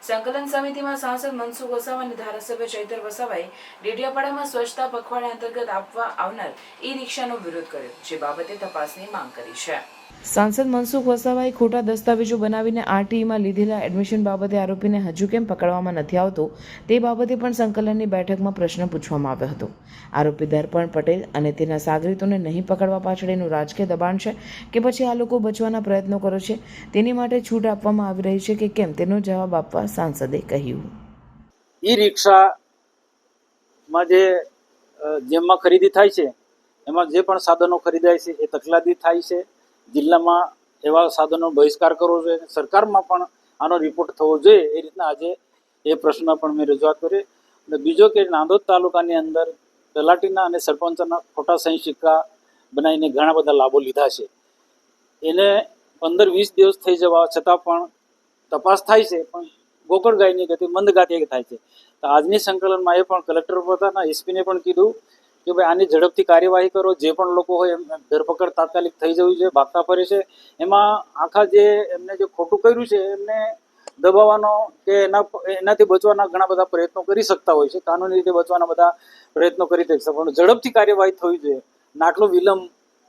સંકલન સમિતિમાં સાંસદ મનસુખ વસાવા અને ધારાસભ્ય ચૈતર વસાવાએ ડેડિયાપાડામાં સ્વચ્છતા પખવાડિયા અંતર્ગત આપવા આવનાર ઈ રિક્ષાનો વિરોધ કર્યો, જે બાબતે તપાસની માંગ કરી છે. સાંસદ મનસુખ વસાવાએ ખોટા દસ્તાવેજો બનાવીને આરટીઈમાં લીધેલા એડમિશન બાબતે આરોપીને હજુ કેમ પકડવામાં નથી આવતો તે બાબતે પણ સંકલનની બેઠકમાં પ્રશ્ન પૂછવામાં આવ્યો હતો. આરોપી દર્પણ પટેલ અને તેના સાગરીતોને નહીં પકડવા પાછળ એનું રાજકીય દબાણ છે કે પછી આ લોકો બચવાના પ્રયત્નો કરે છે, તેની માટે છૂટ આપવામાં આવી રહી છે કે કેમ, તેનો જવાબ આપવા સાંસદે કહ્યું. ઈ રિક્ષામાં જેમાં ખરીદી થાય છે એમાં જે પણ સાધનો ખરીદાય છે એ તકલાદી થાય છે. જિલ્લામાં એવા સાધનો બહિષ્કાર કરવો જોઈએ, સરકારમાં પણ આનો રિપોર્ટ થવો જોઈએ. એ રીતના આજે એ પ્રશ્ન પણ મેં રજૂઆત કરી. અને બીજો કે નાંદોદ તાલુકાની અંદર તલાટીના અને સરપંચના ખોટા સહી સિક્કા બનાવીને ઘણા બધા લાભો લીધા છે. એને 15-20 દિવસ થઈ જવા છતાં પણ તપાસ થાય છે, પણ ગોકળ ગાયની ગતિ મંદગાતી થાય છે. તો આજની સંકલનમાં એ પણ કલેક્ટર પોતાના એસપીને પણ કીધું કે ભાઈ આની ઝડપથી કાર્યવાહી કરો. જે પણ લોકો હોય એમ ધરપકડ તાત્કાલિક થઈ જવી જોઈએ. ભાગતા ફરે છે એમાં આખા એમને જે ખોટું કર્યું છે એમને દબાવવાનો કે એનાથી બચવાના ઘણા બધા પ્રયત્નો કરી શકતા હોય છે, કાનૂની રીતે બચવાના બધા પ્રયત્નો કરી શકતા, પણ ઝડપથી કાર્યવાહી થવી જોઈએ. આટલો વિલંબ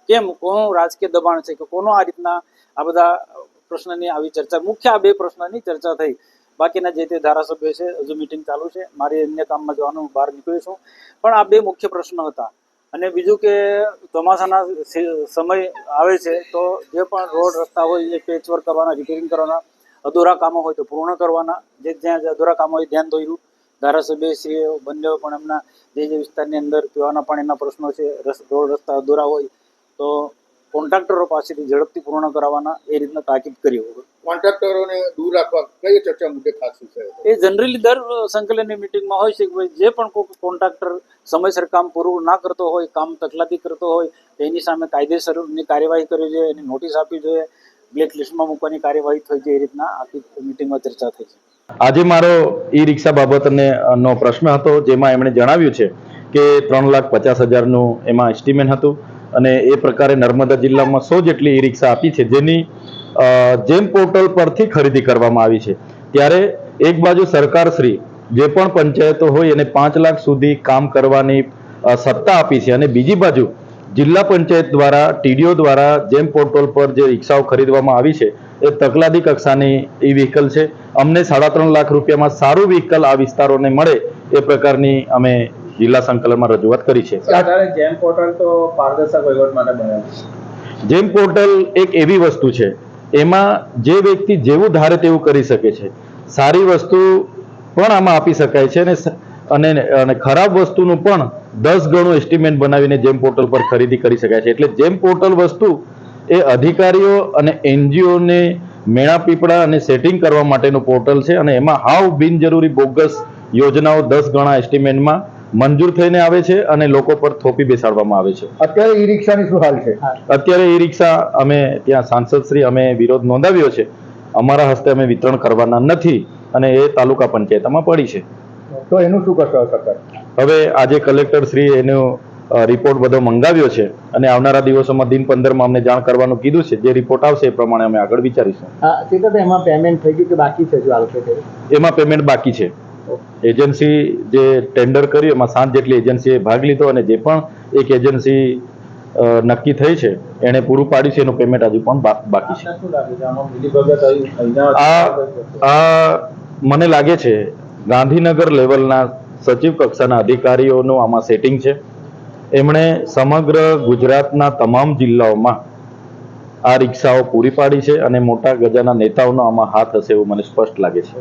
કેમ? કોનું રાજકીય દબાણ છે કે કોનો આ રીતના આ બધા પ્રશ્નની આવી ચર્ચા? મુખ્ય આ બે પ્રશ્નની ચર્ચા થઈ. બાકીના જે તે ધારાસભ્ય છે, હજુ મિટિંગ ચાલુ છે, મારે અન્ય કામમાં જવાનું, બહાર નીકળ્યો છું. પણ આ બે મુખ્ય પ્રશ્નો હતા. અને બીજું કે ચોમાસાના સમય આવે છે તો જે પણ રોડ રસ્તા હોય એ પેચવર્ક કરવાના, રિપેરિંગ કરવાના, અધૂરા કામો હોય તો પૂર્ણ કરવાના. જ્યાં અધૂરા કામો હોય ધ્યાન દોર્યું. ધારાસભ્યશ્રીએ બંને પણ એમના જે વિસ્તારની અંદર પીવાના પાણીના પ્રશ્નો છે, રોડ રસ્તા અધૂરા હોય તો કોન્ટ્રાક્ટરો પાસેથી ઝડપથી પૂર્ણ કરાવવાના, એ રીતના તાકીદ કરી. કોન્ટ્રાક્ટરોને દૂર રાખવા કઈ ચર્ચા મુદ્દે ખાસ છે? એ જનરલી દર સંકલનની મિટિંગમાં હોય છે કે ભાઈ જે પણ કોઈ કોન્ટ્રાક્ટર સમયસર કામ પૂરું ના કરતો હોય, કામ તકલાદી કરતો હોય, એની સામે કાયદેસરની કાર્યવાહી કરવી જોઈએ, એની નોટિસ આપવી જોઈએ, બ્લેક લિસ્ટમાં મૂકવાની કાર્યવાહી થઈ છે. એ રીતના આખી મિટિંગમાં ચર્ચા થઈ છે. આજે મારો ઈ રિક્ષા બાબતનો પ્રશ્ન હતો, જેમાં એમણે જણાવ્યું છે કે 3,50,000નું એમાં એસ્ટિમેટ હતું અને એ પ્રકારે નર્મદા જિલ્લામાં 100 જેટલી ઈ રિક્ષા આપી છે, જેની જેમ પોર્ટલ પરથી ખરીદી કરવામાં આવી છે. ત્યારે એક બાજુ સરકારશ્રી જે પણ પંચાયતો હોય એને 5 લાખ સુધી કામ કરવાની સત્તા આપી છે, અને બીજી બાજુ જિલ્લા પંચાયત દ્વારા ટીડીઓ દ્વારા જેમ પોર્ટલ પર જે રિક્ષાઓ ખરીદવામાં આવી છે એ તકલાદી કક્ષાની ઈ વ્હીકલ છે. અમને 3.5 લાખ રૂપિયામાં સારું વ્હીકલ આ વિસ્તારોને મળે એ પ્રકારની અમે જિલ્લા સંકલનમાં રજૂઆત કરી છે. જેમ પોર્ટલ તો પારદર્શક વહીવટ માટે બનાવ્યું છે. જેમ પોર્ટલ એક એવી વસ્તુ છે, એમાં જે વ્યક્તિ જેવું ધારે તેવું કરી શકે છે. સારી વસ્તુ પણ આમાં આપી શકાય છે અને ખરાબ વસ્તુનું પણ 10 ગણું એસ્ટિમેટ બનાવીને જેમ પોર્ટલ પર ખરીદી કરી શકાય છે. એટલે જેમ પોર્ટલ વસ્તુ એ અધિકારીઓ અને એનજીઓને મેળા પીપળા અને સેટિંગ કરવા માટેનું પોર્ટલ છે, અને એમાં હાવ બિનજરૂરી બોગસ યોજનાઓ 10 ગણા એસ્ટિમેટમાં મંજૂર થઈને આવે છે અને લોકો પર થોપી બેસાડવામાં આવે છે. અત્યારે ઈ રિક્ષાની શું હાલ છે? અત્યારે ઈ રિક્ષા અમે ત્યાં સાંસદશ્રી અમે વિરોધ નોંધાવ્યો છે. અમારા હસ્તે અમે વિતરણ કરવાના નથી અને એ તાલુકા પંચાયતમાં પડી છે. તો એનું શું કરશે સરકાર? હવે આજે કલેક્ટરશ્રી એનો રિપોર્ટ બધો મંગાવ્યો છે અને આવનારા દિવસોમાં દિન 15માં અમને જાણ કરવાનું કીધું છે. જે રિપોર્ટ આવશે એ પ્રમાણે અમે આગળ વિચારીશું. એમાં પેમેન્ટ થઈ ગયું કે બાકી છે? જો આવશે એમાં પેમેન્ટ બાકી છે. એજન્સી જે ટેન્ડર કર્યું એમાં 7 જેટલી એજન્સીએ ભાગ લીધો અને જે પણ એક એજન્સી નક્કી થઈ છે એણે પૂરું પાડ્યું છે, એનું પેમેન્ટ હજુ પણ બાકી છે. આ મને લાગે છે ગાંધીનગર લેવલના સચિવ કક્ષાના અધિકારીઓનું આમાં સેટિંગ છે. એમણે સમગ્ર ગુજરાતના તમામ જિલ્લાઓમાં આ રિક્ષાઓ પૂરી પાડી છે અને મોટા ગજાના નેતાઓનો આમાં હાથ હશે એવું મને સ્પષ્ટ લાગે છે.